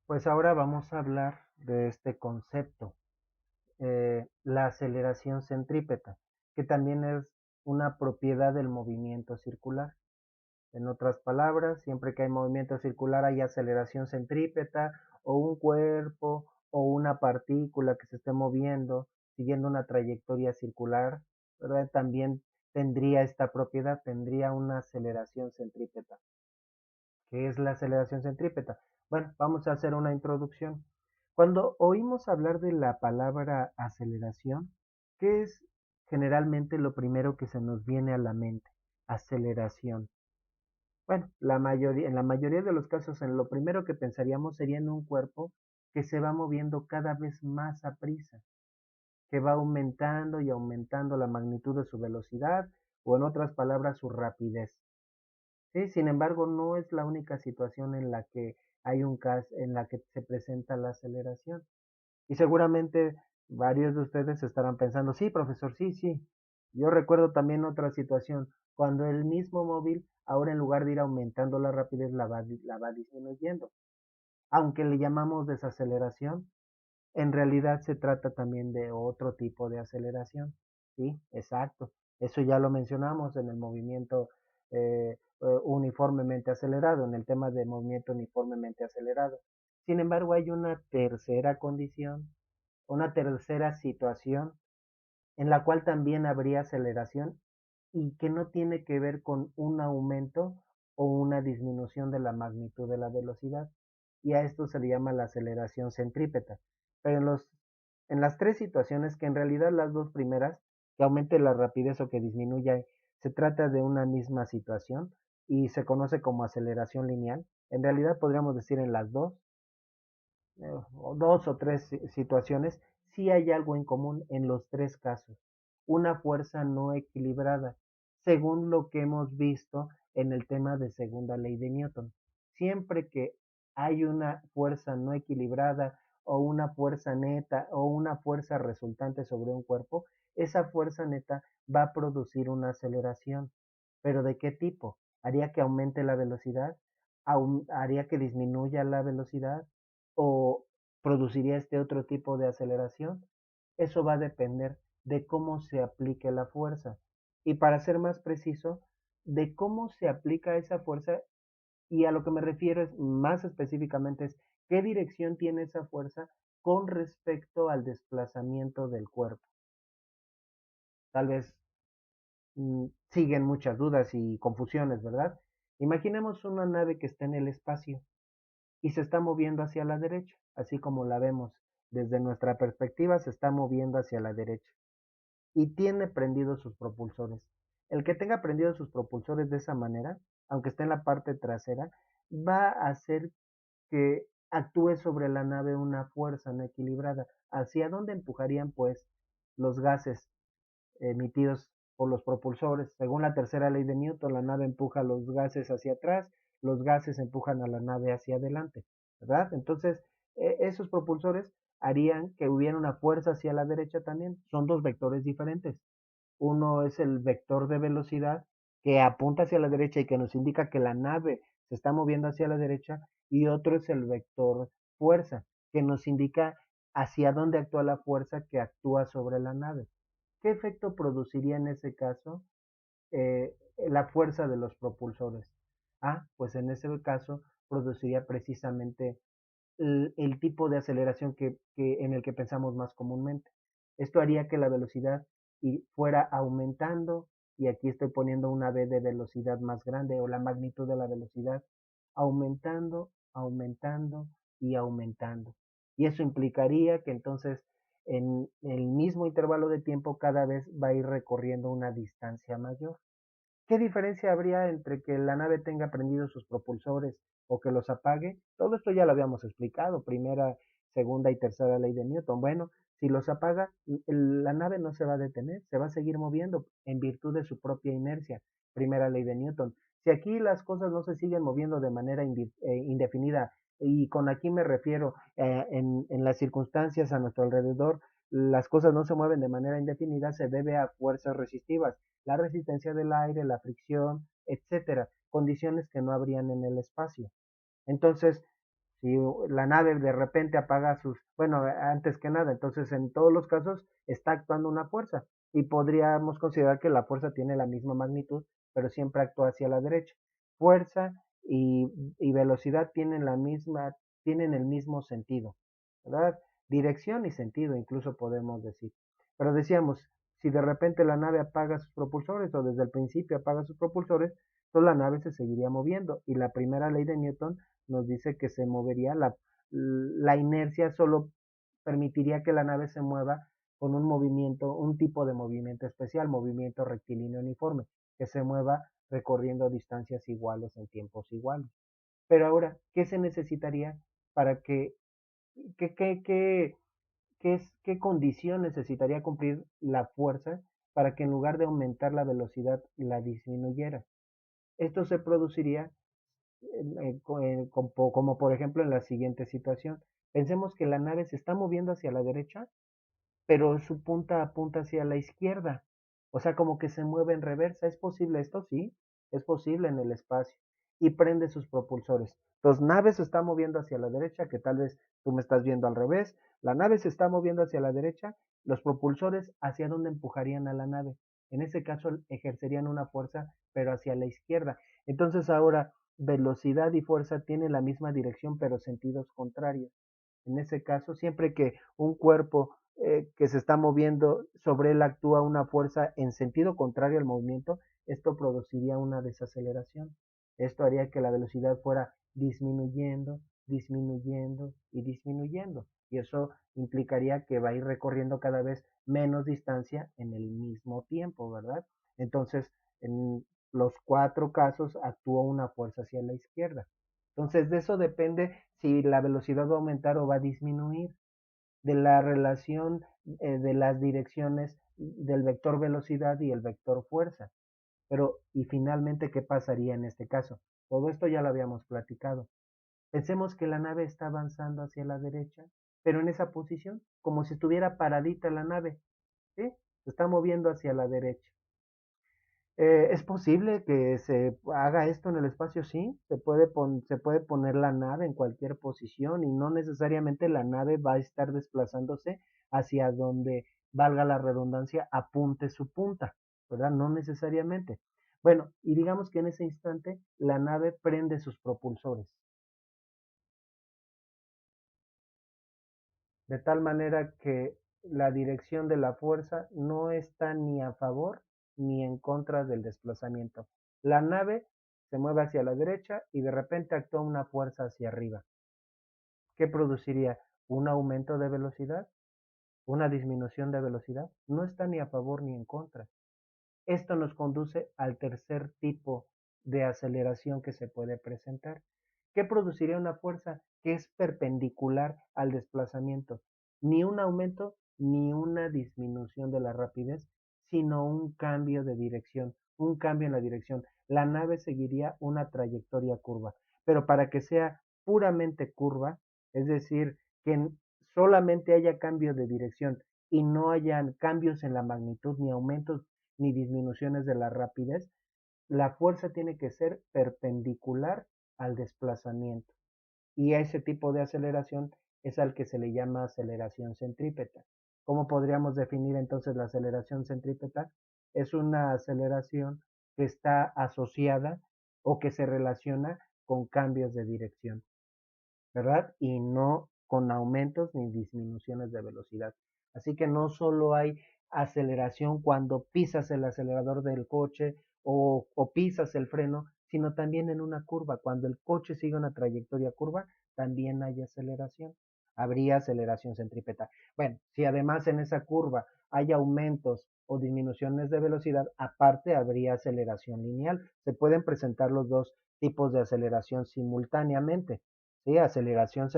Pues ahora vamos a hablar de este concepto, la aceleración centrípeta, que también es una propiedad del movimiento circular. En otras palabras, siempre que hay movimiento circular hay aceleración centrípeta o un cuerpo o una partícula que se esté moviendo siguiendo una trayectoria circular, ¿verdad? También tendría esta propiedad, tendría una aceleración centrípeta. ¿Qué es la aceleración centrípeta? Bueno, vamos a hacer una introducción. Cuando oímos hablar de la palabra aceleración, ¿qué es generalmente lo primero que se nos viene a la mente? Aceleración. Bueno, en la mayoría de los casos, en lo primero que pensaríamos sería en un cuerpo que se va moviendo cada vez más a prisa, que va aumentando y aumentando la magnitud de su velocidad o en otras palabras su rapidez. Sí, sin embargo, no es la única situación en la que hay un caso en la que se presenta la aceleración. Y seguramente varios de ustedes estarán pensando, sí, profesor, sí, sí. Yo recuerdo también otra situación, cuando el mismo móvil, ahora en lugar de ir aumentando la rapidez, la va disminuyendo. Aunque le llamamos desaceleración, en realidad se trata también de otro tipo de aceleración. Sí, exacto. Eso ya lo mencionamos en el movimiento uniformemente acelerado, en el tema de movimiento uniformemente acelerado. Sin embargo, hay una tercera condición, una tercera situación en la cual también habría aceleración y que no tiene que ver con un aumento o una disminución de la magnitud de la velocidad. Y a esto se le llama la aceleración centrípeta. Pero en las tres situaciones, que en realidad las dos primeras, que aumente la rapidez o que disminuya, se trata de una misma situación y se conoce como aceleración lineal. En realidad podríamos decir en las dos o tres situaciones, sí hay algo en común en los tres casos. Una fuerza no equilibrada, según lo que hemos visto en el tema de segunda ley de Newton. Siempre que hay una fuerza no equilibrada o una fuerza neta o una fuerza resultante sobre un cuerpo, esa fuerza neta va a producir una aceleración. ¿Pero de qué tipo? ¿Haría que aumente la velocidad? ¿Haría que disminuya la velocidad? ¿O produciría este otro tipo de aceleración? Eso va a depender de cómo se aplique la fuerza. Y para ser más preciso, de cómo se aplica esa fuerza, y a lo que me refiero es más específicamente es qué dirección tiene esa fuerza con respecto al desplazamiento del cuerpo. Tal vez siguen muchas dudas y confusiones, ¿verdad? Imaginemos una nave que está en el espacio y se está moviendo hacia la derecha, así como la vemos desde nuestra perspectiva, se está moviendo hacia la derecha y tiene prendidos sus propulsores. El que tenga prendidos sus propulsores de esa manera, aunque esté en la parte trasera, va a hacer que actúe sobre la nave una fuerza no equilibrada. ¿Hacia dónde empujarían pues los gases emitidos por los propulsores? Según la tercera ley de Newton, la nave empuja los gases hacia atrás, los gases empujan a la nave hacia adelante, ¿verdad? Entonces, esos propulsores harían que hubiera una fuerza hacia la derecha también. Son dos vectores diferentes. Uno es el vector de velocidad que apunta hacia la derecha y que nos indica que la nave se está moviendo hacia la derecha, y otro es el vector fuerza que nos indica hacia dónde actúa la fuerza que actúa sobre la nave. ¿Qué efecto produciría en ese caso la fuerza de los propulsores? Pues en ese caso produciría precisamente el tipo de aceleración en el que pensamos más comúnmente. Esto haría que la velocidad fuera aumentando, y aquí estoy poniendo una v de velocidad más grande, o la magnitud de la velocidad, aumentando, aumentando y aumentando. Y eso implicaría que entonces en el mismo intervalo de tiempo cada vez va a ir recorriendo una distancia mayor. ¿Qué diferencia habría entre que la nave tenga prendidos sus propulsores o que los apague? Todo esto ya lo habíamos explicado, primera, segunda y tercera ley de Newton. Bueno, si los apaga, la nave no se va a detener, se va a seguir moviendo en virtud de su propia inercia, primera ley de Newton. Si aquí las cosas no se siguen moviendo de manera indefinida, y con aquí me refiero en las circunstancias a nuestro alrededor, las cosas no se mueven de manera indefinida, se debe a fuerzas resistivas, la resistencia del aire, la fricción, etcétera, condiciones que no habrían en el espacio. Entonces, Si la nave de repente apaga bueno, antes que nada, entonces en todos los casos está actuando una fuerza y podríamos considerar que la fuerza tiene la misma magnitud, pero siempre actúa hacia la derecha. Fuerza y velocidad tienen el mismo sentido, ¿verdad? Dirección y sentido, incluso podemos decir. Pero decíamos, si de repente la nave apaga sus propulsores o desde el principio apaga sus propulsores, pues la nave se seguiría moviendo. Y la primera ley de Newton nos dice que se movería, la inercia solo permitiría que la nave se mueva con un movimiento, un tipo de movimiento especial, movimiento rectilíneo uniforme, que se mueva recorriendo distancias iguales en tiempos iguales. Pero ahora, ¿qué se necesitaría para qué, qué, qué, qué condición necesitaría cumplir la fuerza para que en lugar de aumentar la velocidad la disminuyera? Esto se produciría como por ejemplo en la siguiente situación. Pensemos que la nave se está moviendo hacia la derecha, pero su punta apunta hacia la izquierda. O sea, como que se mueve en reversa. ¿Es posible esto? Sí, es posible en el espacio. Y prende sus propulsores. Entonces, nave se está moviendo hacia la derecha, que tal vez tú me estás viendo al revés. La nave se está moviendo hacia la derecha. Los propulsores, ¿hacia dónde empujarían a la nave? En ese caso, ejercerían una fuerza, pero hacia la izquierda. Entonces, ahora, velocidad y fuerza tienen la misma dirección, pero sentidos contrarios. En ese caso, siempre que un cuerpo que se está moviendo, sobre él actúa una fuerza en sentido contrario al movimiento, esto produciría una desaceleración. Esto haría que la velocidad fuera disminuyendo, disminuyendo y disminuyendo. Y eso implicaría que va a ir recorriendo cada vez menos distancia en el mismo tiempo, ¿verdad? Entonces, en los cuatro casos actúa una fuerza hacia la izquierda. Entonces, de eso depende si la velocidad va a aumentar o va a disminuir, de la relación de las direcciones del vector velocidad y el vector fuerza. Pero, ¿y finalmente qué pasaría en este caso? Todo esto ya lo habíamos platicado. Pensemos que la nave está avanzando hacia la derecha, pero en esa posición, como si estuviera paradita la nave, ¿sí? Se está moviendo hacia la derecha. ¿Es posible que se haga esto en el espacio? Sí, se puede poner la nave en cualquier posición y no necesariamente la nave va a estar desplazándose hacia donde, valga la redundancia, apunte su punta, ¿verdad? No necesariamente. Bueno, y digamos que en ese instante la nave prende sus propulsores, de tal manera que la dirección de la fuerza no está ni a favor ni en contra del desplazamiento. La nave se mueve hacia la derecha y de repente actúa una fuerza hacia arriba. ¿Qué produciría? ¿Un aumento de velocidad? ¿Una disminución de velocidad? No está ni a favor ni en contra. Esto nos conduce al tercer tipo de aceleración que se puede presentar. ¿Qué produciría una fuerza que es perpendicular al desplazamiento? Ni un aumento ni una disminución de la rapidez, sino un cambio de dirección, un cambio en la dirección. La nave seguiría una trayectoria curva, pero para que sea puramente curva, es decir, que solamente haya cambio de dirección y no hayan cambios en la magnitud ni aumentos ni disminuciones de la rapidez, la fuerza tiene que ser perpendicular al desplazamiento. Y a ese tipo de aceleración es al que se le llama aceleración centrípeta. ¿Cómo podríamos definir entonces la aceleración centrípeta? Es una aceleración que está asociada o que se relaciona con cambios de dirección, ¿verdad? Y no con aumentos ni disminuciones de velocidad. Así que no solo hay aceleración cuando pisas el acelerador del coche o pisas el freno, sino también en una curva. Cuando el coche sigue una trayectoria curva, también hay aceleración. Habría aceleración centrípeta. Bueno, si además en esa curva hay aumentos o disminuciones de velocidad, aparte habría aceleración lineal. Se pueden presentar los dos tipos de aceleración simultáneamente. ¿Sí? Aceleración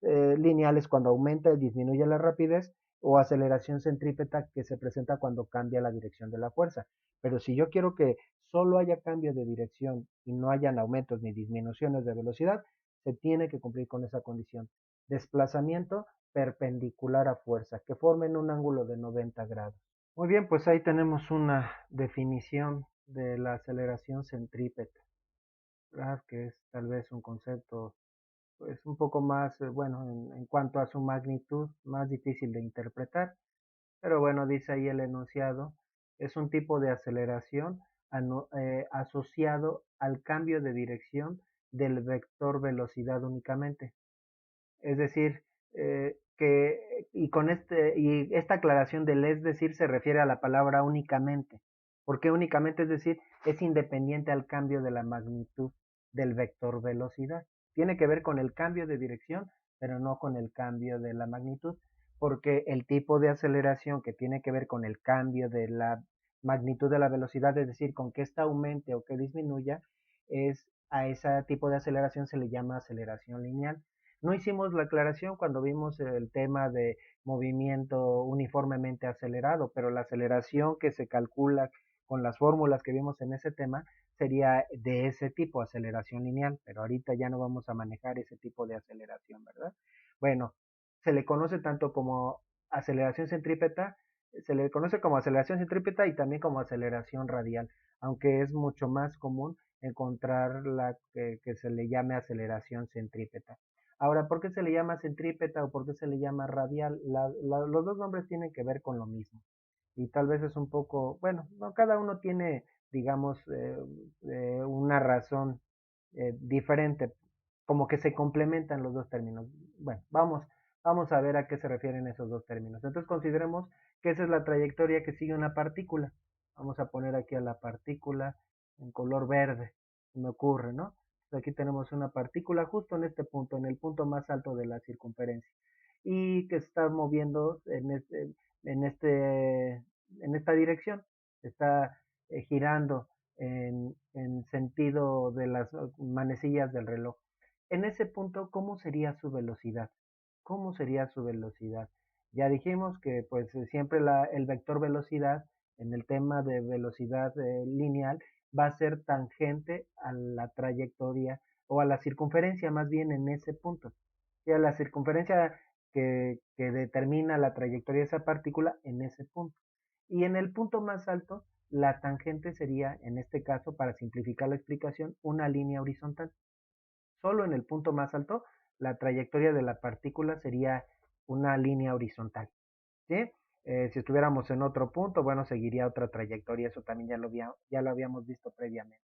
lineal es cuando aumenta y disminuye la rapidez, o aceleración centrípeta que se presenta cuando cambia la dirección de la fuerza. Pero si yo quiero que solo haya cambio de dirección y no hayan aumentos ni disminuciones de velocidad, se tiene que cumplir con esa condición. Desplazamiento perpendicular a fuerza, que formen un ángulo de 90 grados. Muy bien, pues ahí tenemos una definición de la aceleración centrípeta, ¿verdad? Que es tal vez un concepto pues un poco más, bueno, en cuanto a su magnitud, más difícil de interpretar. Pero bueno, dice ahí el enunciado, es un tipo de aceleración asociado al cambio de dirección del vector velocidad únicamente. Es decir, y esta aclaración del es decir se refiere a la palabra únicamente. ¿Por qué únicamente? Es decir, es independiente al cambio de la magnitud del vector velocidad. Tiene que ver con el cambio de dirección, pero no con el cambio de la magnitud, porque el tipo de aceleración que tiene que ver con el cambio de la magnitud de la velocidad, es decir, con que ésta aumente o que disminuya, a ese tipo de aceleración se le llama aceleración lineal. No hicimos la aclaración cuando vimos el tema de movimiento uniformemente acelerado, pero la aceleración que se calcula con las fórmulas que vimos en ese tema sería de ese tipo, aceleración lineal, pero ahorita ya no vamos a manejar ese tipo de aceleración, ¿verdad? Bueno, se le conoce tanto como aceleración centrípeta, se le conoce como aceleración centrípeta y también como aceleración radial, aunque es mucho más común encontrar la que se le llame aceleración centrípeta. Ahora, ¿por qué se le llama centrípeta o por qué se le llama radial? Los dos nombres tienen que ver con lo mismo. Y tal vez es un poco, bueno, no, cada uno tiene, digamos, una razón diferente, como que se complementan los dos términos. Bueno, vamos a ver a qué se refieren esos dos términos. Entonces consideremos que esa es la trayectoria que sigue una partícula. Vamos a poner aquí a la partícula en color verde, se me ocurre, ¿no? Aquí tenemos una partícula justo en este punto, en el punto más alto de la circunferencia, y que se está moviendo en, este, en esta dirección, está girando en sentido de las manecillas del reloj. En ese punto, ¿cómo sería su velocidad? ¿Cómo sería su velocidad? Ya dijimos que pues siempre el vector velocidad en el tema de velocidad lineal va a ser tangente a la trayectoria o a la circunferencia más bien en ese punto. Y a la circunferencia que determina la trayectoria de esa partícula en ese punto. Y en el punto más alto, la tangente sería, en este caso, para simplificar la explicación, una línea horizontal. Solo en el punto más alto, la trayectoria de la partícula sería una línea horizontal. ¿Sí? Si estuviéramos en otro punto, bueno, seguiría otra trayectoria, eso también ya lo habíamos visto previamente.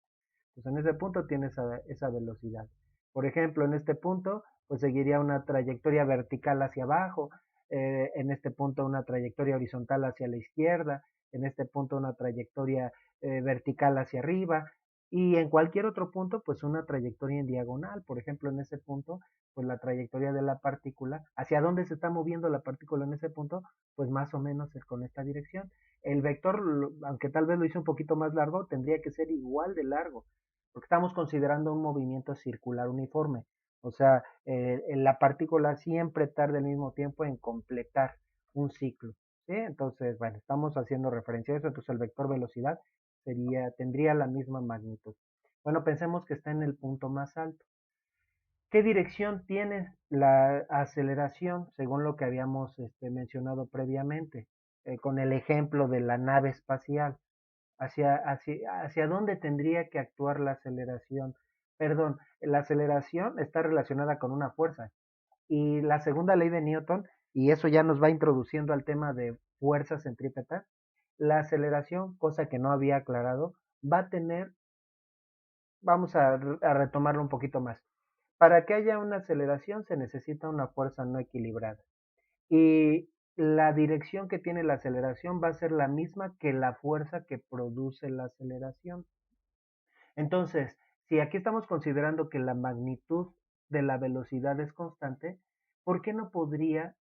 Pues en ese punto tiene esa velocidad. Por ejemplo, en este punto, pues seguiría una trayectoria vertical hacia abajo, en este punto una trayectoria horizontal hacia la izquierda, en este punto una trayectoria vertical hacia arriba, y en cualquier otro punto, pues una trayectoria en diagonal. Por ejemplo, en ese punto, pues la trayectoria de la partícula, hacia dónde se está moviendo la partícula en ese punto, pues más o menos es con esta dirección. El vector, aunque tal vez lo hice un poquito más largo, tendría que ser igual de largo, porque estamos considerando un movimiento circular uniforme. O sea, la partícula siempre tarda el mismo tiempo en completar un ciclo. ¿Sí? Entonces, bueno, estamos haciendo referencia a eso, entonces el vector velocidad tendría la misma magnitud. Bueno, pensemos que está en el punto más alto. ¿Qué dirección tiene la aceleración según lo que habíamos mencionado previamente? Con el ejemplo de la nave espacial. ¿Hacia dónde tendría que actuar la aceleración? Perdón, la aceleración está relacionada con una fuerza. Y la segunda ley de Newton, y eso ya nos va introduciendo al tema de fuerzas centrípetas, la aceleración, cosa que no había aclarado, va a tener, vamos a retomarlo un poquito más. Para que haya una aceleración se necesita una fuerza no equilibrada. Y la dirección que tiene la aceleración va a ser la misma que la fuerza que produce la aceleración. Entonces, si aquí estamos considerando que la magnitud de la velocidad es constante, ¿por qué no podría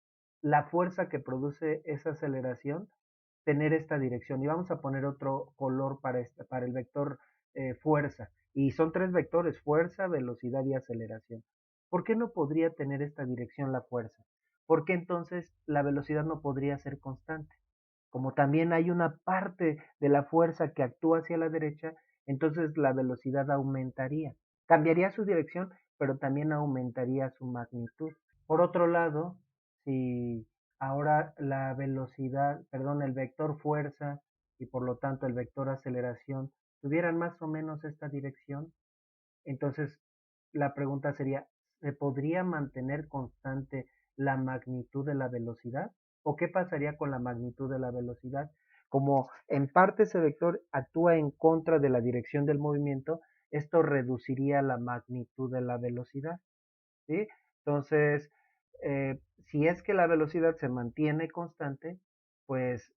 la fuerza que produce esa aceleración tener esta dirección? Y vamos a poner otro color para el vector fuerza. Y son tres vectores, fuerza, velocidad y aceleración. ¿Por qué no podría tener esta dirección la fuerza? ¿Por qué entonces la velocidad no podría ser constante? Como también hay una parte de la fuerza que actúa hacia la derecha, entonces la velocidad aumentaría. Cambiaría su dirección, pero también aumentaría su magnitud. Por otro lado, si ahora la velocidad, perdón, el vector fuerza y por lo tanto el vector aceleración tuvieran más o menos esta dirección, entonces la pregunta sería, ¿se podría mantener constante la magnitud de la velocidad? ¿O qué pasaría con la magnitud de la velocidad? Como en parte ese vector actúa en contra de la dirección del movimiento, esto reduciría la magnitud de la velocidad, ¿sí? Entonces, si es que la velocidad se mantiene constante, pues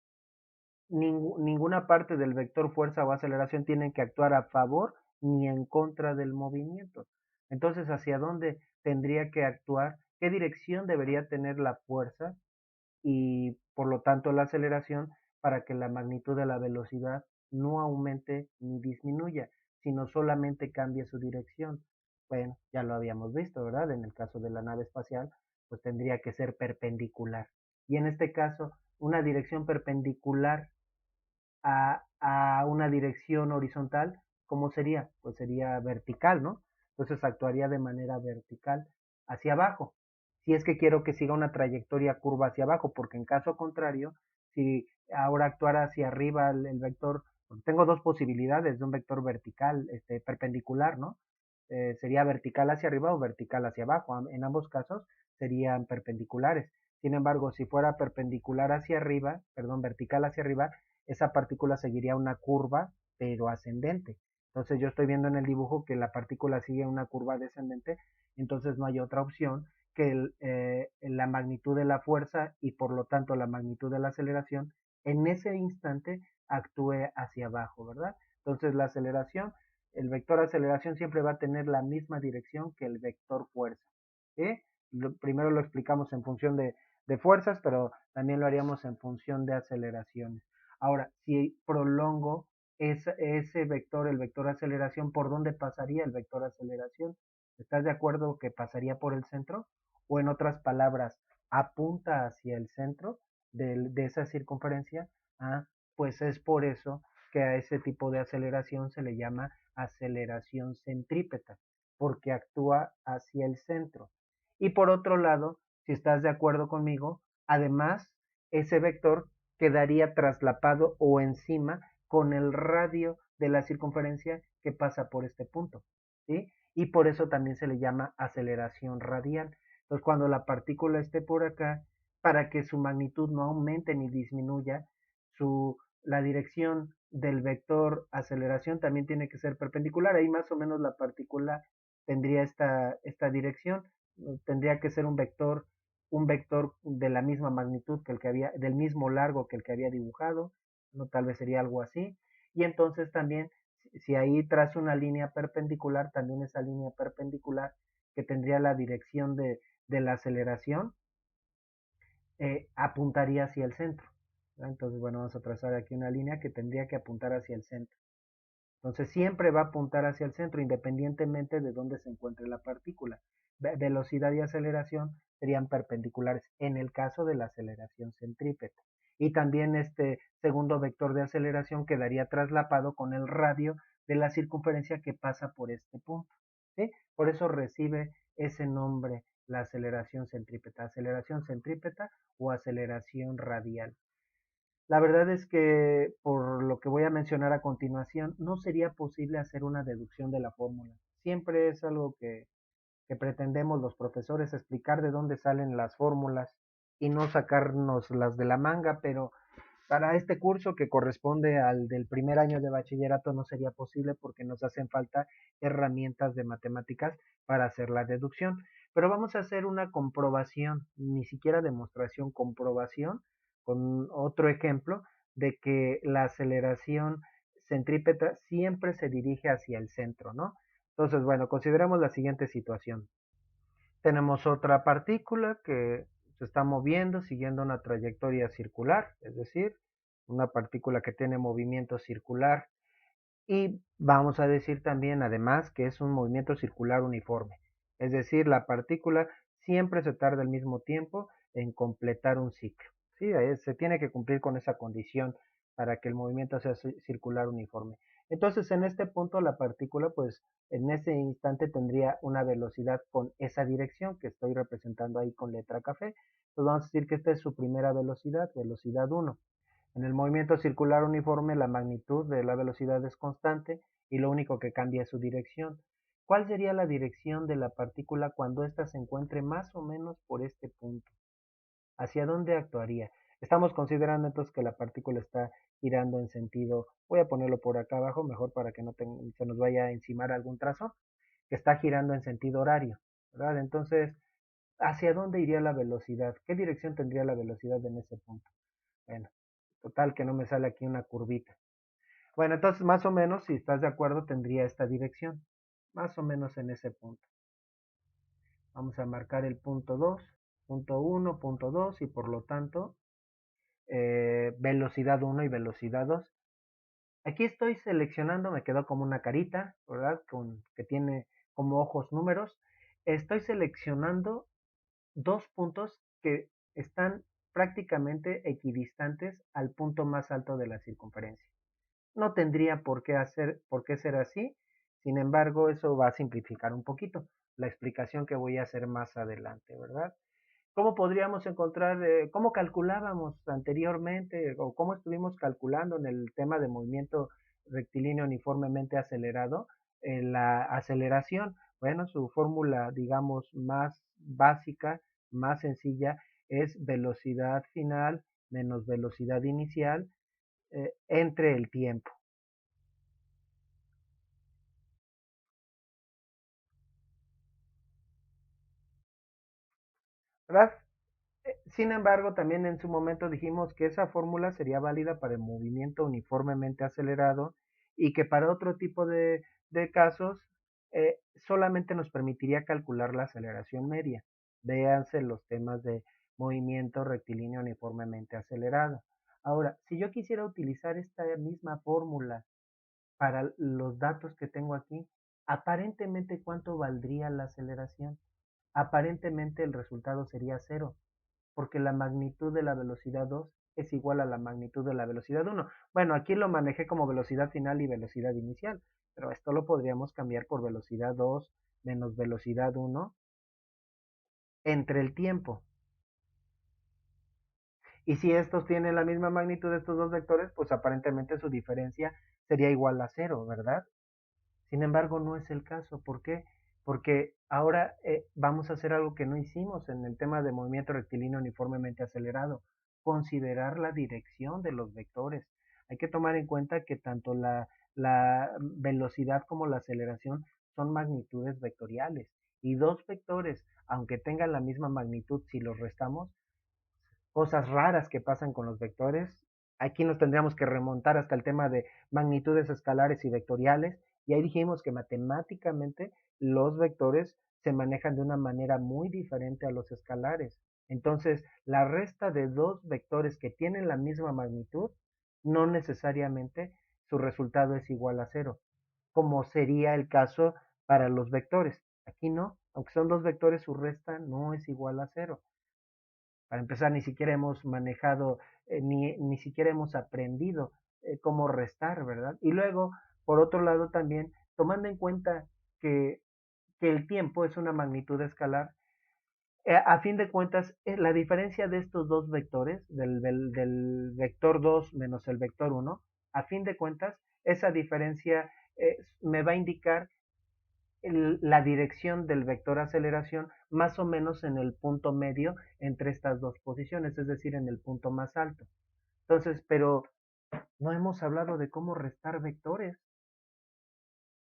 ninguna parte del vector fuerza o aceleración tiene que actuar a favor ni en contra del movimiento. Entonces, ¿hacia dónde tendría que actuar? ¿Qué dirección debería tener la fuerza y por lo tanto la aceleración para que la magnitud de la velocidad no aumente ni disminuya, sino solamente cambie su dirección? Bueno, ya lo habíamos visto, ¿verdad? En el caso de la nave espacial, pues tendría que ser perpendicular. Y en este caso, una dirección perpendicular a una dirección horizontal, ¿cómo sería? Pues sería vertical, ¿no? Entonces actuaría de manera vertical hacia abajo. Si es que quiero que siga una trayectoria curva hacia abajo, porque en caso contrario, si ahora actuara hacia arriba el vector, tengo dos posibilidades de un vector vertical, perpendicular, ¿no? Sería vertical hacia arriba o vertical hacia abajo. En ambos casos serían perpendiculares. Sin embargo, si fuera perpendicular hacia arriba, perdón, vertical hacia arriba, esa partícula seguiría una curva, pero ascendente. Entonces yo estoy viendo en el dibujo que la partícula sigue una curva descendente, entonces no hay otra opción que la magnitud de la fuerza y por lo tanto la magnitud de la aceleración en ese instante actúe hacia abajo, ¿verdad? Entonces la aceleración, el vector aceleración siempre va a tener la misma dirección que el vector fuerza. ¿Sí? Primero lo explicamos en función de fuerzas, pero también lo haríamos en función de aceleraciones. Ahora, si prolongo ese vector, el vector aceleración, ¿por dónde pasaría el vector aceleración? ¿Estás de acuerdo que pasaría por el centro? O en otras palabras, apunta hacia el centro de esa circunferencia. Ah, pues es por eso que a ese tipo de aceleración se le llama aceleración centrípeta, porque actúa hacia el centro. Y por otro lado, si estás de acuerdo conmigo, además, ese vector quedaría traslapado o encima con el radio de la circunferencia que pasa por este punto, ¿sí? Y por eso también se le llama aceleración radial. Entonces, cuando la partícula esté por acá, para que su magnitud no aumente ni disminuya, la dirección del vector aceleración también tiene que ser perpendicular. Ahí más o menos la partícula tendría esta dirección, tendría que ser un vector de la misma magnitud que el que había, del mismo largo que el que había dibujado, ¿no? Tal vez sería algo así. Y entonces también, si ahí trazo una línea perpendicular, también esa línea perpendicular que tendría la dirección de la aceleración, apuntaría hacia el centro, ¿no? Entonces, bueno, vamos a trazar aquí una línea que tendría que apuntar hacia el centro. Entonces siempre va a apuntar hacia el centro independientemente de dónde se encuentre la partícula. Velocidad y aceleración serían perpendiculares en el caso de la aceleración centrípeta. Y también este segundo vector de aceleración quedaría traslapado con el radio de la circunferencia que pasa por este punto, ¿sí? Por eso recibe ese nombre la aceleración centrípeta o aceleración radial. La verdad es que, por lo que voy a mencionar a continuación, no sería posible hacer una deducción de la fórmula. Siempre es algo que pretendemos los profesores explicar de dónde salen las fórmulas y no sacarnos las de la manga, pero para este curso que corresponde al del primer año de bachillerato no sería posible porque nos hacen falta herramientas de matemáticas para hacer la deducción. Pero vamos a hacer una comprobación, ni siquiera demostración, comprobación, con otro ejemplo de que la aceleración centrípeta siempre se dirige hacia el centro, ¿no? Entonces, bueno, consideramos la siguiente situación. Tenemos otra partícula que se está moviendo siguiendo una trayectoria circular, es decir, una partícula que tiene movimiento circular. Y vamos a decir también, además, que es un movimiento circular uniforme. Es decir, la partícula siempre se tarda el mismo tiempo en completar un ciclo. ¿Sí? Se tiene que cumplir con esa condición para que el movimiento sea circular uniforme. Entonces, en este punto, la partícula, pues, en ese instante tendría una velocidad con esa dirección que estoy representando ahí con letra café. Entonces, vamos a decir que esta es su primera velocidad, velocidad 1. En el movimiento circular uniforme, la magnitud de la velocidad es constante y lo único que cambia es su dirección. ¿Cuál sería la dirección de la partícula cuando ésta se encuentre más o menos por este punto? ¿Hacia dónde actuaría? Estamos considerando entonces que la partícula está girando en sentido, voy a ponerlo por acá abajo, mejor para que no se nos vaya a encimar algún trazo, que está girando en sentido horario, ¿verdad? Entonces, ¿hacia dónde iría la velocidad? ¿Qué dirección tendría la velocidad en ese punto? Bueno, total que no me sale aquí una curvita. Bueno, entonces más o menos, si estás de acuerdo, tendría esta dirección, más o menos en ese punto. Vamos a marcar el punto 2, punto 1, punto 2 y por lo tanto velocidad 1 y velocidad 2. Aquí estoy seleccionando, me quedó como una carita, ¿verdad? Que tiene como ojos números. Estoy seleccionando dos puntos que están prácticamente equidistantes al punto más alto de la circunferencia. No tendría por qué ser así, sin embargo, eso va a simplificar un poquito la explicación que voy a hacer más adelante, ¿verdad? ¿Cómo podríamos encontrar, cómo calculábamos anteriormente o cómo estuvimos calculando en el tema de movimiento rectilíneo uniformemente acelerado, la aceleración? Bueno, su fórmula, digamos, más básica, más sencilla, es velocidad final menos velocidad inicial entre el tiempo, ¿verdad? Sin embargo, también en su momento dijimos que esa fórmula sería válida para el movimiento uniformemente acelerado y que para otro tipo de casos solamente nos permitiría calcular la aceleración media. Véanse los temas de movimiento rectilíneo uniformemente acelerado. Ahora, si yo quisiera utilizar esta misma fórmula para los datos que tengo aquí, aparentemente, ¿cuánto valdría la aceleración? Aparentemente el resultado sería cero porque la magnitud de la velocidad 2 es igual a la magnitud de la velocidad 1. Bueno, aquí lo manejé como velocidad final y velocidad inicial, pero esto lo podríamos cambiar por velocidad 2 menos velocidad 1 entre el tiempo. Y si estos tienen la misma magnitud de estos dos vectores, pues aparentemente su diferencia sería igual a cero, ¿verdad? Sin embargo, no es el caso. ¿Por qué? Porque ahora vamos a hacer algo que no hicimos en el tema de movimiento rectilíneo uniformemente acelerado, considerar la dirección de los vectores. Hay que tomar en cuenta que tanto la velocidad como la aceleración son magnitudes vectoriales y dos vectores, aunque tengan la misma magnitud, si los restamos, cosas raras que pasan con los vectores. Aquí nos tendríamos que remontar hasta el tema de magnitudes escalares y vectoriales, y ahí dijimos que matemáticamente los vectores se manejan de una manera muy diferente a los escalares. Entonces, la resta de dos vectores que tienen la misma magnitud, no necesariamente su resultado es igual a cero, como sería el caso para los vectores. Aquí no, aunque son dos vectores, su resta no es igual a cero. Para empezar, ni siquiera hemos manejado, ni siquiera hemos aprendido cómo restar, ¿verdad? Y luego, por otro lado, también, tomando en cuenta que, que el tiempo es una magnitud escalar, a fin de cuentas, la diferencia de estos dos vectores, del vector 2 menos el vector 1, a fin de cuentas, esa diferencia me va a indicar la dirección del vector aceleración más o menos en el punto medio entre estas dos posiciones, es decir, en el punto más alto. Entonces, pero no hemos hablado de cómo restar vectores.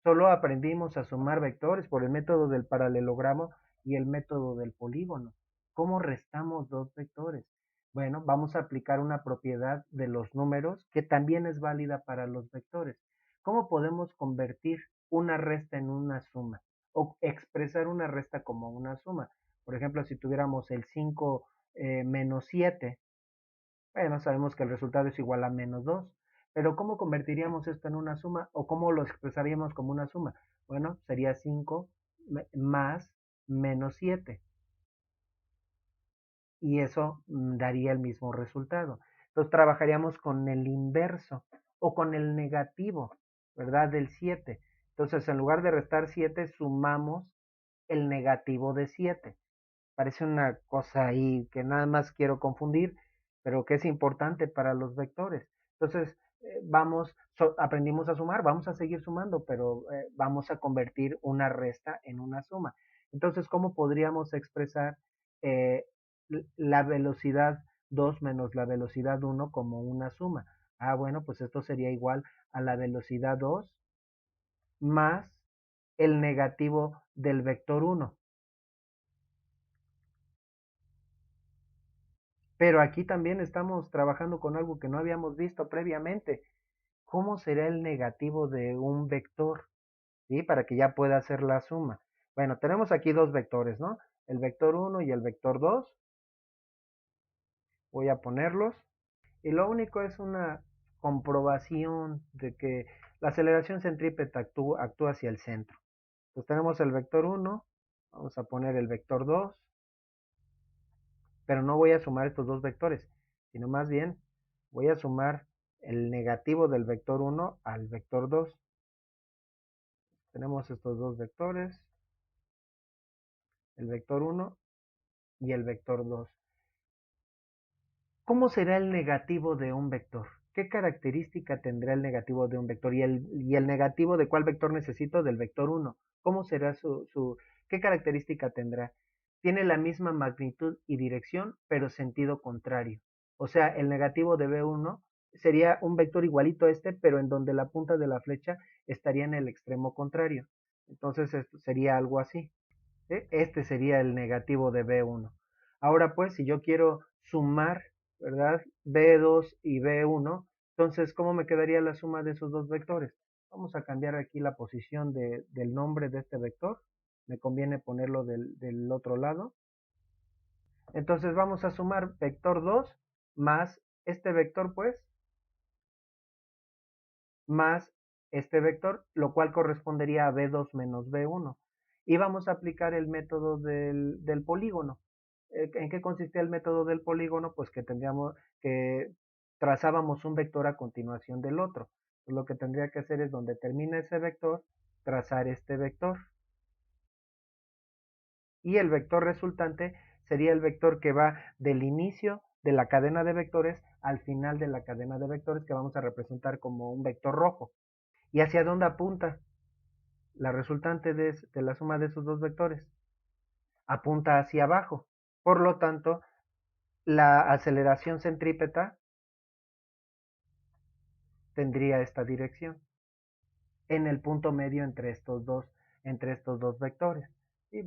Solo aprendimos a sumar vectores por el método del paralelogramo y el método del polígono. ¿Cómo restamos dos vectores? Bueno, vamos a aplicar una propiedad de los números que también es válida para los vectores. ¿Cómo podemos convertir una resta en una suma o expresar una resta como una suma? Por ejemplo, si tuviéramos el 5 menos 7, bueno, sabemos que el resultado es igual a menos 2. Pero ¿cómo convertiríamos esto en una suma o cómo lo expresaríamos como una suma? Bueno, sería 5 más menos 7 y eso daría el mismo resultado. Entonces trabajaríamos con el inverso o con el negativo, ¿verdad? Del 7. Entonces, en lugar de restar 7, sumamos el negativo de 7. Parece una cosa ahí que nada más quiero confundir, pero que es importante para los vectores. Entonces, aprendimos a sumar, vamos a seguir sumando, pero vamos a convertir una resta en una suma. Entonces, ¿cómo podríamos expresar eh, la velocidad 2 menos la velocidad 1 como una suma? Ah, bueno, pues esto sería igual a la velocidad 2 más el negativo del vector 1. Pero aquí también estamos trabajando con algo que no habíamos visto previamente. ¿Cómo será el negativo de un vector? ¿Sí? Para que ya pueda hacer la suma. Bueno, tenemos aquí dos vectores, ¿no? El vector 1 y el vector 2. Voy a ponerlos. Y lo único es una comprobación de que la aceleración centrípeta actúa hacia el centro. Entonces tenemos el vector 1, vamos a poner el vector 2, pero no voy a sumar estos dos vectores, sino más bien voy a sumar el negativo del vector 1 al vector 2. Tenemos estos dos vectores, el vector 1 y el vector 2. ¿Cómo será el negativo de un vector? ¿Qué característica tendrá el negativo de un vector? ¿Y el negativo de cuál vector necesito? Del vector 1. ¿Cómo será qué característica tendrá? Tiene la misma magnitud y dirección, pero sentido contrario. O sea, el negativo de B1 sería un vector igualito a este, pero en donde la punta de la flecha estaría en el extremo contrario. Entonces esto sería algo así. Este sería el negativo de B1. Ahora pues, si yo quiero sumar, ¿verdad? B2 y B1, entonces, ¿cómo me quedaría la suma de esos dos vectores? Vamos a cambiar aquí la posición del nombre de este vector. Me conviene ponerlo del otro lado. Entonces vamos a sumar vector 2 más este vector, pues, más este vector, lo cual correspondería a B2 menos B1. Y vamos a aplicar el método del polígono. ¿En qué consiste el método del polígono? Pues que tendríamos que trazábamos un vector a continuación del otro. Pues lo que tendría que hacer es donde termina ese vector, trazar este vector. Y el vector resultante sería el vector que va del inicio de la cadena de vectores al final de la cadena de vectores, que vamos a representar como un vector rojo. ¿Y hacia dónde apunta la resultante de la suma de esos dos vectores? Apunta hacia abajo. Por lo tanto, la aceleración centrípeta tendría esta dirección en el punto medio entre estos dos vectores. Y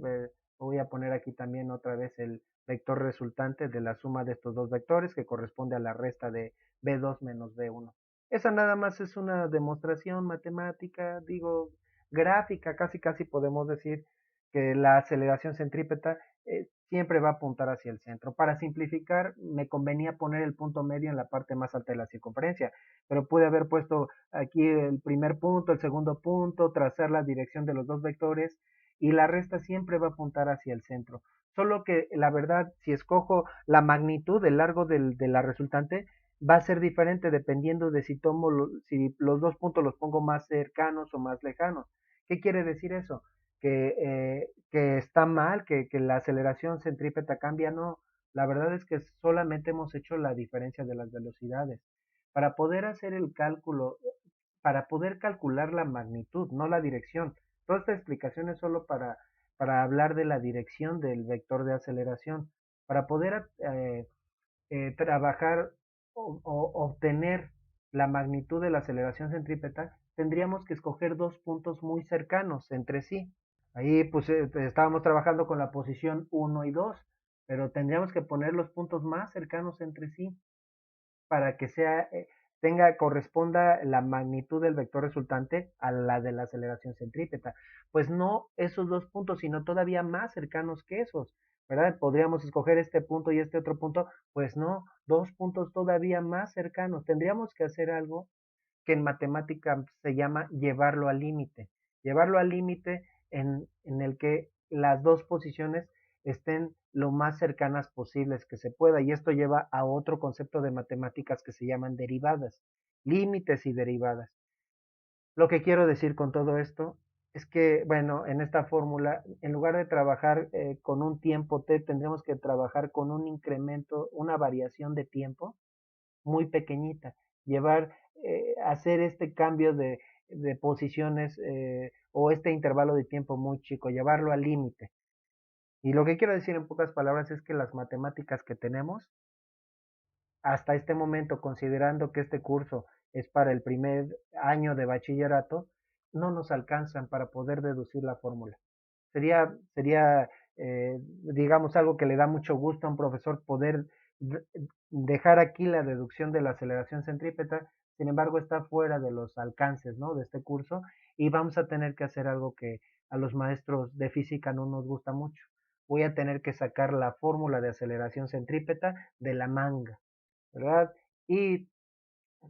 voy a poner aquí también otra vez el vector resultante de la suma de estos dos vectores, que corresponde a la resta de B2 menos B1. Esa nada más es una demostración matemática, digo, gráfica, casi casi podemos decir que la aceleración centrípeta siempre va a apuntar hacia el centro. Para simplificar, me convenía poner el punto medio en la parte más alta de la circunferencia, pero pude haber puesto aquí el primer punto, el segundo punto, trazar la dirección de los dos vectores, y la resta siempre va a apuntar hacia el centro. Solo que la verdad, si escojo la magnitud, el largo de la resultante, va a ser diferente dependiendo de si los dos puntos los pongo más cercanos o más lejanos. ¿Qué quiere decir eso? Que está mal, que la aceleración centrípeta cambia. No, la verdad es que solamente hemos hecho la diferencia de las velocidades. Para poder hacer el cálculo, para poder calcular la magnitud, no la dirección. Toda esta explicación es solo para hablar de la dirección del vector de aceleración. Para poder trabajar o obtener la magnitud de la aceleración centrípeta, tendríamos que escoger dos puntos muy cercanos entre sí. Ahí pues estábamos trabajando con la posición 1 y 2, pero tendríamos que poner los puntos más cercanos entre sí para que corresponda la magnitud del vector resultante a la de la aceleración centrípeta. Pues no esos dos puntos, sino todavía más cercanos que esos, ¿verdad? Podríamos escoger este punto y este otro punto, pues no, dos puntos todavía más cercanos. Tendríamos que hacer algo que en matemática se llama llevarlo al límite. Llevarlo al límite en el que las dos posiciones estén lo más cercanas posibles que se pueda. Y esto lleva a otro concepto de matemáticas que se llaman derivadas, límites y derivadas. Lo que quiero decir con todo esto es que, bueno, en esta fórmula, en lugar de trabajar con un tiempo t, tendremos que trabajar con un incremento, una variación de tiempo muy pequeñita. llevar, hacer este cambio de posiciones o este intervalo de tiempo muy chico, llevarlo al límite. Y lo que quiero decir en pocas palabras es que las matemáticas que tenemos hasta este momento, considerando que este curso es para el primer año de bachillerato, no nos alcanzan para poder deducir la fórmula. Sería digamos, algo que le da mucho gusto a un profesor poder dejar aquí la deducción de la aceleración centrípeta, sin embargo está fuera de los alcances, ¿no?, de este curso, y vamos a tener que hacer algo que a los maestros de física no nos gusta mucho. Voy a tener que sacar la fórmula de aceleración centrípeta de la manga, ¿verdad? Y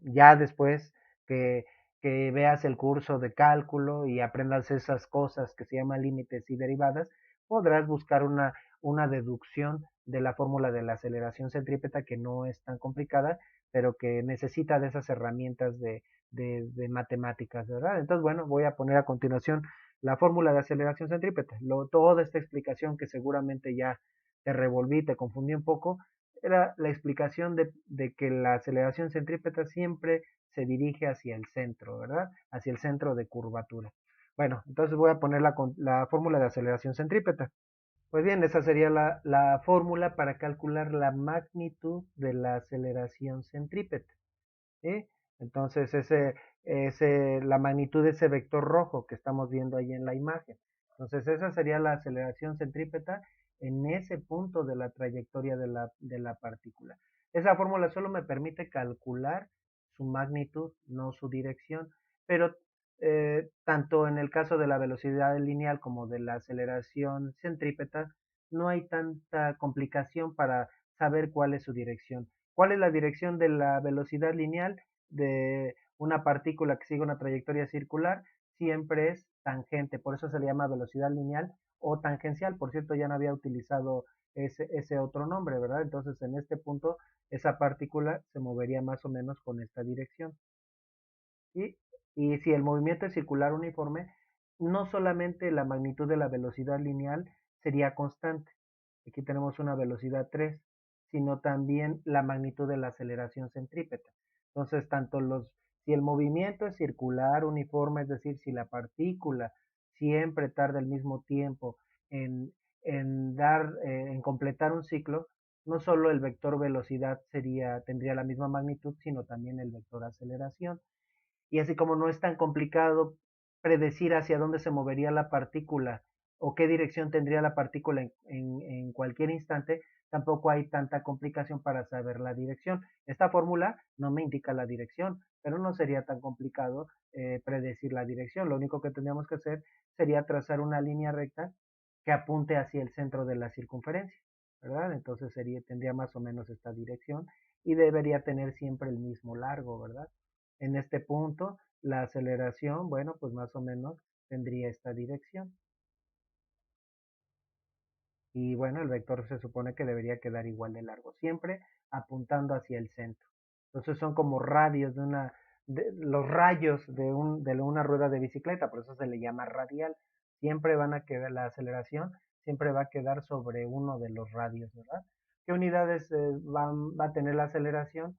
ya después que, que veas el curso de cálculo y aprendas esas cosas que se llaman límites y derivadas, podrás buscar una deducción de la fórmula de la aceleración centrípeta que no es tan complicada, pero que necesita de esas herramientas de matemáticas, ¿verdad? Entonces, bueno, voy a poner a continuación la fórmula de aceleración centrípeta. Toda esta explicación que seguramente ya te revolví, te confundí un poco, era la explicación de que la aceleración centrípeta siempre se dirige hacia el centro, ¿verdad? Hacia el centro de curvatura. Bueno, entonces voy a poner la fórmula de aceleración centrípeta. Pues bien, esa sería la fórmula para calcular la magnitud de la aceleración centrípeta, ¿sí? Entonces, la magnitud de ese vector rojo que estamos viendo ahí en la imagen. Entonces, esa sería la aceleración centrípeta en ese punto de la trayectoria de la partícula. Esa fórmula solo me permite calcular su magnitud, no su dirección, pero tanto en el caso de la velocidad lineal como de la aceleración centrípeta, no hay tanta complicación para saber cuál es su dirección. ¿Cuál es la dirección de la velocidad lineal de una partícula que sigue una trayectoria circular? Siempre es tangente, por eso se le llama velocidad lineal o tangencial. Por cierto, ya no había utilizado ese otro nombre, ¿verdad? Entonces, en este punto, esa partícula se movería más o menos con esta dirección. Y, y si el movimiento es circular uniforme, no solamente la magnitud de la velocidad lineal sería constante, aquí tenemos una velocidad 3, sino también la magnitud de la aceleración centrípeta. Entonces, si el movimiento es circular uniforme, es decir, si la partícula siempre tarda el mismo tiempo en, en completar un ciclo, no solo el vector velocidad tendría la misma magnitud, sino también el vector aceleración. Y así como no es tan complicado predecir hacia dónde se movería la partícula o qué dirección tendría la partícula en cualquier instante, tampoco hay tanta complicación para saber la dirección. Esta fórmula no me indica la dirección, pero no sería tan complicado predecir la dirección. Lo único que tendríamos que hacer sería trazar una línea recta que apunte hacia el centro de la circunferencia, ¿verdad? Entonces tendría más o menos esta dirección y debería tener siempre el mismo largo, ¿verdad? En este punto, la aceleración, bueno, pues más o menos tendría esta dirección. Y bueno, el vector se supone que debería quedar igual de largo, siempre apuntando hacia el centro. Entonces son como radios los rayos de una rueda de bicicleta, por eso se le llama radial. Siempre van a quedar, la aceleración siempre va a quedar sobre uno de los radios, ¿verdad? ¿Qué unidades va a tener la aceleración?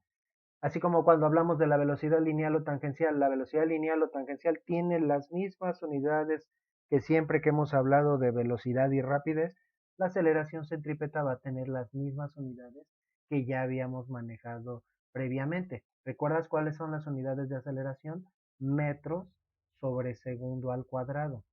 Así como cuando hablamos de la velocidad lineal o tangencial, la velocidad lineal o tangencial tiene las mismas unidades que siempre que hemos hablado de velocidad y rapidez, la aceleración centrípeta va a tener las mismas unidades que ya habíamos manejado previamente. ¿Recuerdas cuáles son las unidades de aceleración? Metros sobre segundo al cuadrado,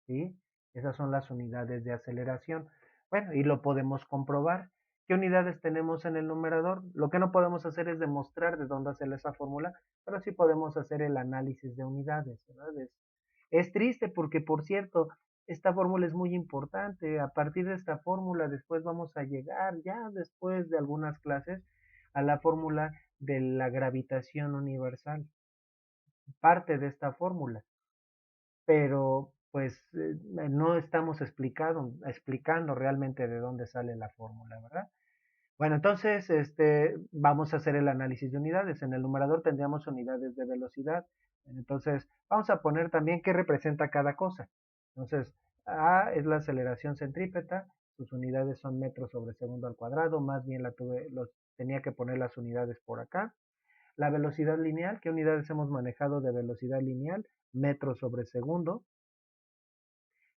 ¿sí? Esas son las unidades de aceleración. Bueno, y lo podemos comprobar. ¿Qué unidades tenemos en el numerador? Lo que no podemos hacer es demostrar de dónde hacer esa fórmula, pero sí podemos hacer el análisis de unidades, ¿verdad? Es triste porque, por cierto, esta fórmula es muy importante. A partir de esta fórmula, después vamos a llegar, ya después de algunas clases, a la fórmula de la gravitación universal. Parte de esta fórmula, pero pues no estamos explicando realmente de dónde sale la fórmula, ¿verdad? Bueno, entonces vamos a hacer el análisis de unidades. En el numerador tendríamos unidades de velocidad. Entonces, vamos a poner también qué representa cada cosa. Entonces, A es la aceleración centrípeta, sus unidades son metros sobre segundo al cuadrado, más bien tenía que poner las unidades por acá. La velocidad lineal, ¿qué unidades hemos manejado de velocidad lineal? Metros sobre segundo.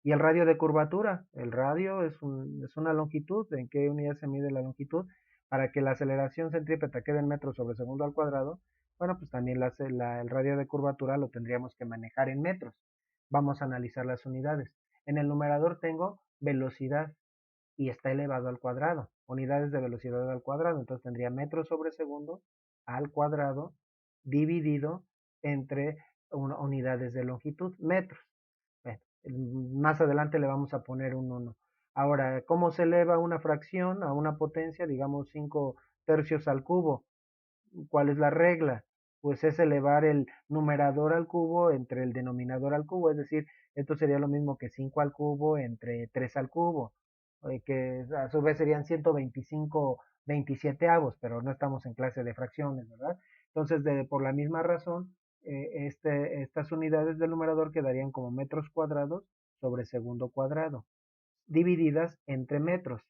Y el radio de curvatura, el radio es una longitud, ¿en qué unidad se mide la longitud? Para que la aceleración centrípeta quede en metros sobre segundo al cuadrado, bueno, pues también el radio de curvatura lo tendríamos que manejar en metros. Vamos a analizar las unidades. En el numerador tengo velocidad y está elevado al cuadrado, unidades de velocidad al cuadrado, entonces tendría metros sobre segundo al cuadrado dividido entre unidades de longitud, metros. Bueno, más adelante le vamos a poner un 1. Ahora, ¿cómo se eleva una fracción a una potencia? Digamos 5 tercios al cubo. ¿Cuál es la regla? Pues es elevar el numerador al cubo entre el denominador al cubo, es decir, esto sería lo mismo que 5 al cubo entre 3 al cubo, que a su vez serían 125 27avos, pero no estamos en clase de fracciones, ¿verdad? Entonces, por la misma razón, estas unidades del numerador quedarían como metros cuadrados sobre segundo cuadrado, divididas entre metros.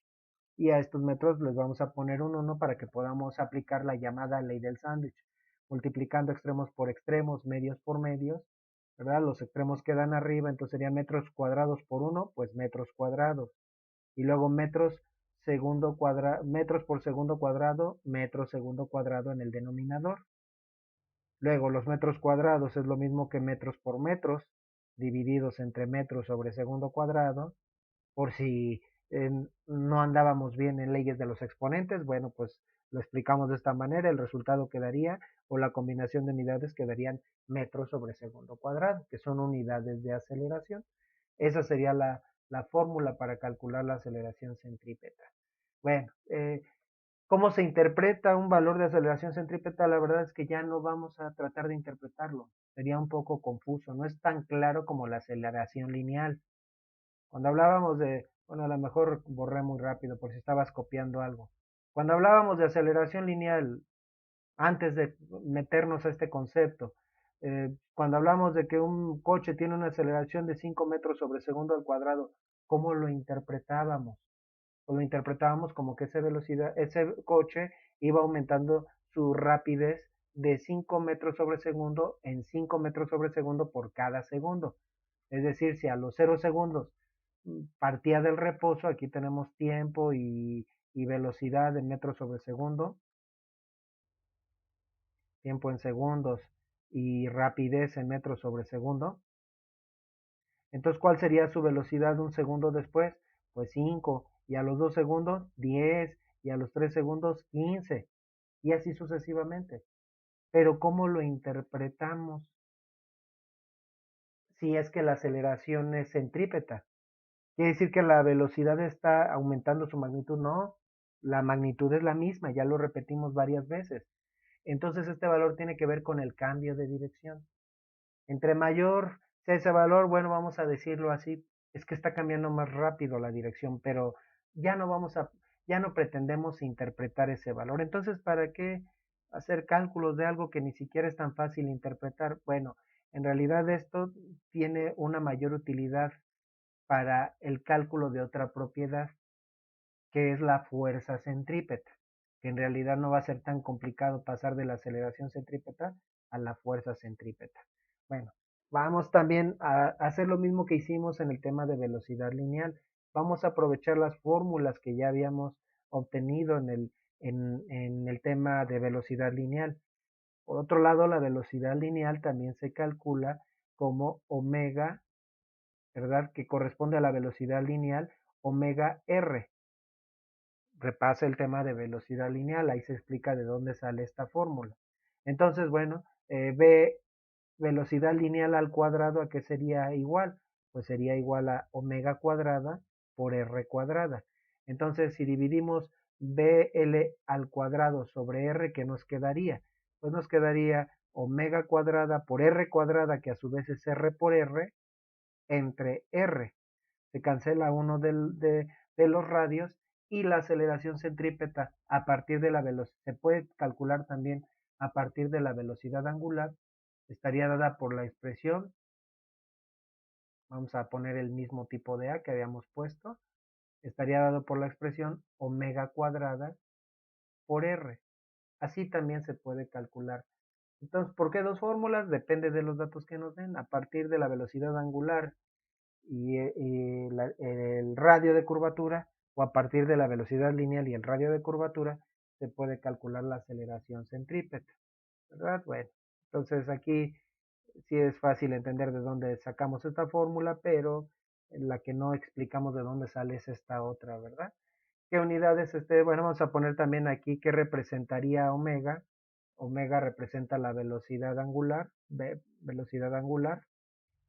Y a estos metros les vamos a poner un 1 para que podamos aplicar la llamada ley del sándwich, multiplicando extremos por extremos, medios por medios, ¿verdad? Los extremos quedan arriba, entonces serían metros cuadrados por 1, pues metros cuadrados. Y luego metros por segundo cuadrado, metro segundo cuadrado en el denominador. Luego los metros cuadrados es lo mismo que metros por metros, divididos entre metros sobre segundo cuadrado, por si no andábamos bien en leyes de los exponentes, bueno, pues lo explicamos de esta manera, el resultado quedaría, o la combinación de unidades quedarían metros sobre segundo cuadrado, que son unidades de aceleración. Esa sería la fórmula para calcular la aceleración centrípeta. Bueno, ¿cómo se interpreta un valor de aceleración centrípeta? La verdad es que ya no vamos a tratar de interpretarlo. Sería un poco confuso, no es tan claro como la aceleración lineal. Cuando hablábamos bueno, a lo mejor borré muy rápido por si estabas copiando algo. Cuando hablábamos de aceleración lineal, antes de meternos a este concepto, cuando hablamos de que un coche tiene una aceleración de 5 metros sobre segundo al cuadrado, ¿cómo lo interpretábamos? O lo interpretábamos como que ese coche iba aumentando su rapidez de 5 metros sobre segundo en 5 metros sobre segundo por cada segundo. Es decir, si a los 0 segundos partía del reposo, aquí tenemos tiempo y velocidad en metros sobre segundo, tiempo en segundos y rapidez en metros sobre segundo. Entonces, ¿cuál sería su velocidad un segundo después? Pues 5, y a los 2 segundos 10, y a los 3 segundos 15, y así sucesivamente. Pero ¿cómo lo interpretamos si es que la aceleración es centrípeta? ¿Quiere decir que la velocidad está aumentando su magnitud? No, la magnitud es la misma, ya lo repetimos varias veces. Entonces este valor tiene que ver con el cambio de dirección. Entre mayor sea ese valor, bueno, vamos a decirlo así, es que está cambiando más rápido la dirección, pero ya no ya no pretendemos interpretar ese valor. Entonces, ¿para qué hacer cálculos de algo que ni siquiera es tan fácil interpretar? Bueno, en realidad esto tiene una mayor utilidad para el cálculo de otra propiedad, que es la fuerza centrípeta, que en realidad no va a ser tan complicado pasar de la aceleración centrípeta a la fuerza centrípeta. Bueno, vamos también a hacer lo mismo que hicimos en el tema de velocidad lineal. Vamos a aprovechar las fórmulas que ya habíamos obtenido en el tema de velocidad lineal. Por otro lado, la velocidad lineal también se calcula como omega, ¿verdad? Que corresponde a la velocidad lineal omega r. Repasa el tema de velocidad lineal, ahí se explica de dónde sale esta fórmula. Entonces, bueno, ve velocidad lineal al cuadrado, ¿a qué sería igual? Pues sería igual a omega cuadrada por r cuadrada. Entonces, si dividimos bl al cuadrado sobre r, ¿qué nos quedaría? Pues nos quedaría omega cuadrada por r cuadrada, que a su vez es r por r, entre r. Se cancela uno de los radios y la aceleración centrípeta a partir de la velocidad, se puede calcular también a partir de la velocidad angular, estaría dada por la expresión, vamos a poner el mismo tipo de A que habíamos puesto, estaría dado por la expresión omega cuadrada por R. Así también se puede calcular Entonces, ¿por qué dos fórmulas? Depende de los datos que nos den. A partir de la velocidad angular el radio de curvatura, o a partir de la velocidad lineal y el radio de curvatura, se puede calcular la aceleración centrípeta, ¿verdad? Bueno, entonces aquí sí es fácil entender de dónde sacamos esta fórmula, pero la que no explicamos de dónde sale es esta otra, ¿verdad? ¿Qué unidades? Bueno, vamos a poner también aquí qué representaría omega. Omega representa la velocidad angular, velocidad angular.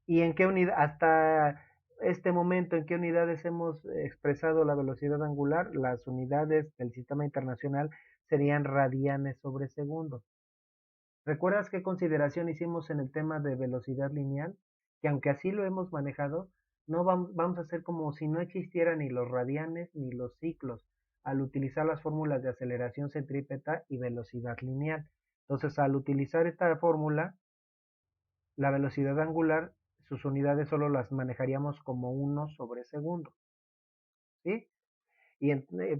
¿Y en qué unidad, hasta este momento, en qué unidades hemos expresado la velocidad angular? Las unidades del sistema internacional serían radianes sobre segundo. ¿Recuerdas qué consideración hicimos en el tema de velocidad lineal? Que aunque así lo hemos manejado, no vamos a hacer como si no existieran ni los radianes ni los ciclos al utilizar las fórmulas de aceleración centrípeta y velocidad lineal. Entonces, al utilizar esta fórmula, la velocidad angular, sus unidades solo las manejaríamos como 1 sobre segundo, ¿sí?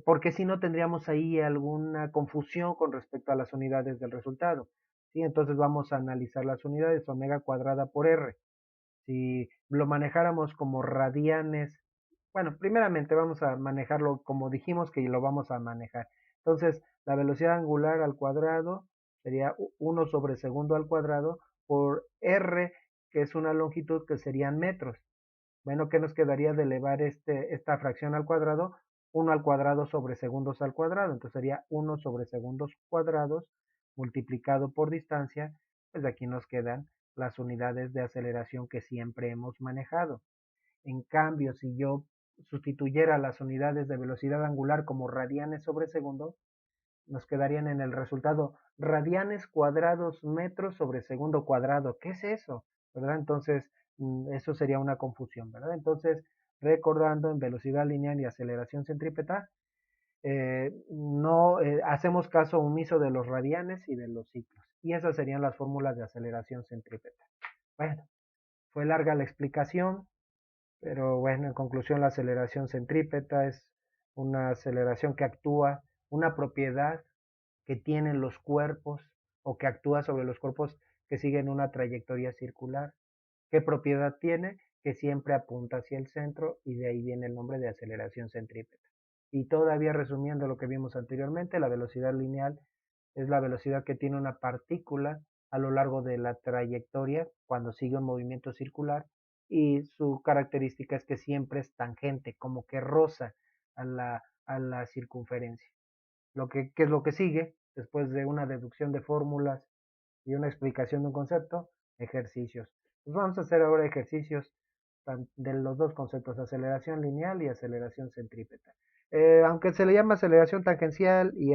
Porque si no tendríamos ahí alguna confusión con respecto a las unidades del resultado, ¿sí? Entonces vamos a analizar las unidades, omega cuadrada por r. Si lo manejáramos como radianes, bueno, primeramente vamos a manejarlo como dijimos que lo vamos a manejar. Entonces, la velocidad angular al cuadrado sería 1 sobre segundo al cuadrado por r, que es una longitud que serían metros. Bueno, ¿qué nos quedaría de elevar esta fracción al cuadrado? 1 al cuadrado sobre segundos al cuadrado. Entonces sería 1 sobre segundos cuadrados multiplicado por distancia. Pues aquí nos quedan las unidades de aceleración que siempre hemos manejado. En cambio, si yo sustituyera las unidades de velocidad angular como radianes sobre segundo, nos quedarían en el resultado radianes cuadrados metros sobre segundo cuadrado. ¿Qué es eso? ¿Verdad? Entonces, eso sería una confusión, ¿verdad? Entonces, recordando en velocidad lineal y aceleración centrípeta, no hacemos caso omiso de los radianes y de los ciclos. Y esas serían las fórmulas de aceleración centrípeta. Bueno, fue larga la explicación, pero bueno, en conclusión, la aceleración centrípeta es una aceleración que actúa, una propiedad que tienen los cuerpos o que actúa sobre los cuerpos que siguen una trayectoria circular. ¿Qué propiedad tiene? Que siempre apunta hacia el centro y de ahí viene el nombre de aceleración centrípeta. Y todavía resumiendo lo que vimos anteriormente, la velocidad lineal es la velocidad que tiene una partícula a lo largo de la trayectoria cuando sigue un movimiento circular y su característica es que siempre es tangente, como que roza a la circunferencia. ¿Qué es lo que sigue? Después de una deducción de fórmulas y una explicación de un concepto, ejercicios. Pues vamos a hacer ahora ejercicios de los dos conceptos, aceleración lineal y aceleración centrípeta. Aunque se le llama aceleración tangencial y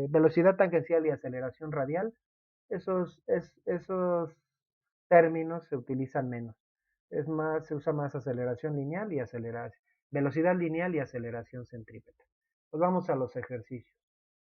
velocidad tangencial y aceleración radial, esos términos se utilizan menos. Es más, se usa más aceleración lineal y velocidad lineal y aceleración centrípeta. Pues vamos a los ejercicios.